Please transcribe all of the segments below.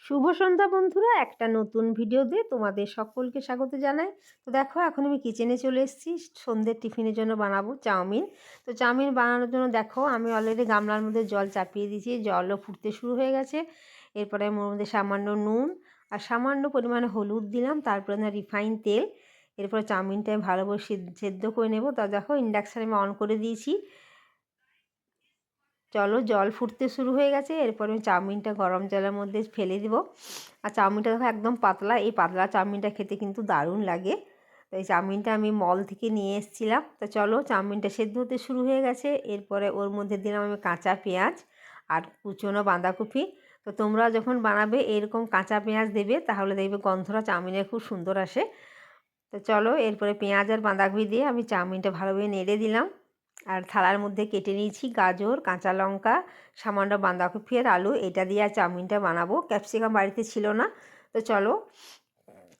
শুভ সন্ধ্যা বন্ধুরা, একটা নতুন ভিডিওতে তোমাদের সকলকে স্বাগত জানাই। তো দেখো, এখন আমি কিচেনে চলে এসেছি। সন্ধ্যের টিফিনের জন্য বানাবো চাউমিন। তো চাউমিন বানানোর জন্য দেখো, আমি অলরেডি গামলার মধ্যে জল চাপিয়ে দিয়েছি, জলও ফুটতে শুরু হয়ে গেছে। এরপরে ওর মধ্যে সামান্য নুন আর সামান্য পরিমাণে হলুদ দিলাম, তারপরে রিফাইন তেল। এরপরে চাউমিনটা আমি ভালোভাবে সেদ্ধ করে নেবো। তা দেখো, ইন্ডাকশান আমি অন করে দিয়েছি। চলো, জল ফুটতে শুরু হয়ে গেছে। এরপর আমি চাউমিনটা গরম জলের মধ্যে ফেলে দিব। আর চাউমিনটা দেখো একদম পাতলা, এই পাতলা চাউমিনটা খেতে কিন্তু দারুণ লাগে। তো এই চাউমিনটা আমি মল থেকে নিয়ে এসেছিলাম। তো চলো, চাউমিনটা সেদ্ধ হতে শুরু হয়ে গেছে। এরপরে ওর মধ্যে দিলাম আমি কাঁচা পেঁয়াজ আর কুচনো বাঁধাকপি। তো তোমরা যখন বানাবে এরকম কাঁচা পেঁয়াজ দেবে, তাহলে দেখবে গন্ধটা চাউমিনের খুব সুন্দর আসে। তো চলো, এরপরে পেঁয়াজ আর বাঁধাকপি দিয়ে আমি চাউমিনটা ভালোভাবে নেড়ে দিলাম। আর থালার মধ্যে কেটে নিয়েছি গাজর, কাঁচা লঙ্কা, সামান্য বাঁধাকপি আর আলু। এটা দিয়ে আর চাউমিনটা বানাবো। ক্যাপসিকাম বাড়িতে ছিল না। তো চলো,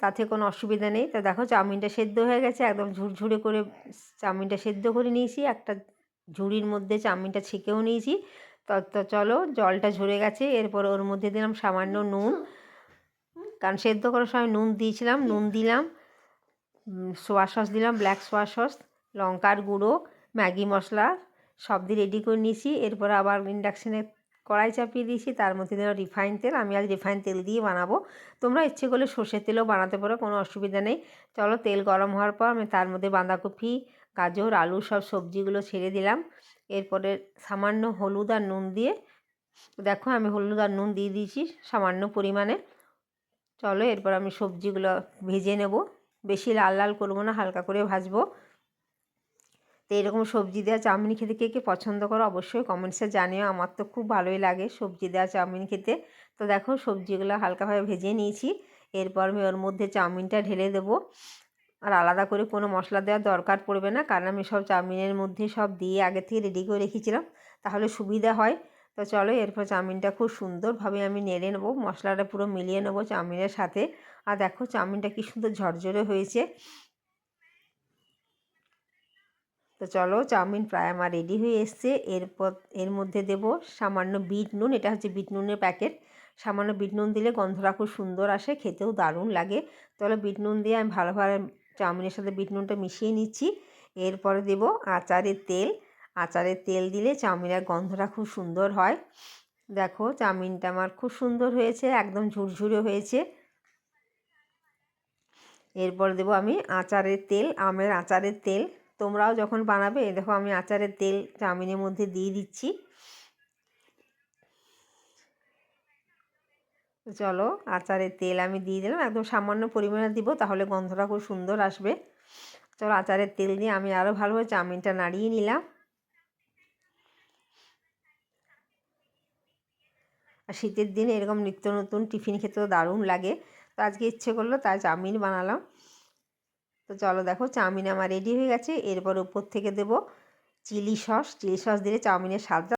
তাতে কোনো অসুবিধা নেই। তো দেখো, চাউমিনটা সেদ্ধ হয়ে গেছে, একদম ঝুরঝুরে করে চাউমিনটা সেদ্ধ করে নিয়েছি। একটা ঝুড়ির মধ্যে চাউমিনটা ছেঁকেও নিয়েছি। তো চলো, জলটা ঝরে গেছে। এরপর ওর মধ্যে দিলাম সামান্য নুন, কারণ সেদ্ধ করার সময় নুন দিয়েছিলাম। নুন দিলাম, সোয়া সস দিলাম, ব্ল্যাক সোয়া সস, লঙ্কার গুঁড়ো, ম্যাগি মশলা সব দিয়ে রেডি করে নিয়েছি। এরপর আবার ইন্ডাকশানে কড়াই চাপিয়ে দিয়েছি, তার মধ্যে দিলাম রিফাইন তেল। আমি আজ রিফাইন তেল দিয়ে বানাবো। তোমরা ইচ্ছে করলে সর্ষের তেলও বানাতে পারো, কোনো অসুবিধা নেই। চলো, তেল গরম হওয়ার পর আমি তার মধ্যে বাঁধাকপি, গাজর, আলু সব সবজিগুলো ছেড়ে দিলাম। এরপরে সামান্য হলুদ আর নুন দিয়ে, দেখো আমি হলুদ আর নুন দিয়ে দিয়েছি সামান্য পরিমাণে। চলো, এরপর আমি সবজিগুলো ভেজে নেব। বেশি লাল লাল করবো না, হালকা করে ভাজবো। তো এরকম সবজি দেওয়া চাউমিন খেতে কে কে পছন্দ করো অবশ্যই কমেন্টসে জানিও। আমার তো খুব ভালোই লাগে সবজি দেওয়া চাউমিন খেতে। তো দেখো, সবজিগুলো হালকাভাবে ভেজে নিয়েছি। এরপর আমি ওর মধ্যে চাউমিনটা ঢেলে দেবো। আর আলাদা করে কোনো মশলা দেওয়ার দরকার পড়বে না, কারণ আমি সব চাউমিনের মধ্যে সব দিয়ে আগে থেকে রেডি করে রেখেছিলাম, তাহলে সুবিধা হয়। তো চলো, এরপর চাউমিনটা খুব সুন্দরভাবে আমি নেড়ে নেবো, মশলাটা পুরো মিলিয়ে নেবো চাউমিনের সাথে। আর দেখো, চাউমিনটা কি সুন্দর ঝরঝরে হয়েছে। তো চলো, চাউমিন প্রায় আমার রেডি হয়ে এসছে। এরপর এর মধ্যে দেব সামান্য বিট নুন। এটা হচ্ছে বিট নুনের প্যাকেট। সামান্য বিট নুন দিলে গন্ধটা খুব সুন্দর আসে, খেতেও দারুণ লাগে। তাহলে বিট নুন দিয়ে আমি ভালোভাবে চাউমিনের সাথে বিট নুনটা মিশিয়ে নিচ্ছি। এরপরে দেব আচারের তেল। আচারের তেল দিলে চাউমিনের গন্ধটা খুব সুন্দর হয়। দেখো, চাউমিনটা আমার খুব সুন্দর হয়েছে, একদম ঝুরঝুরে হয়েছে। এরপর দেবো আমি আচারের তেল, আমের আচারের তেল। তোমরাও যখন বানাবে, দেখো আমি আচারের তেল চাউমিনের মধ্যে দিয়ে দিচ্ছি। চলো, আচারের তেল আমি দিয়ে দিলাম, একদম সামান্য পরিমাণে দিব, তাহলে গন্ধটা খুব সুন্দর আসবে। চলো, আচারের তেল দিয়ে আমি আরও ভালোভাবে চাউমিনটা নাড়িয়ে নিলাম। আর শীতের দিনে এরকম নিত্য নতুন টিফিন খেতেও দারুণ লাগে। তো আজকে ইচ্ছে করলো তাই চাউমিন বানালাম। তো চলো, দেখো চাউমিন আমার রেডি হয়ে গেছে। এরপর উপর থেকে দেবো চিলি সস। চিলি সস দিলে চাউমিনের স্বাদটা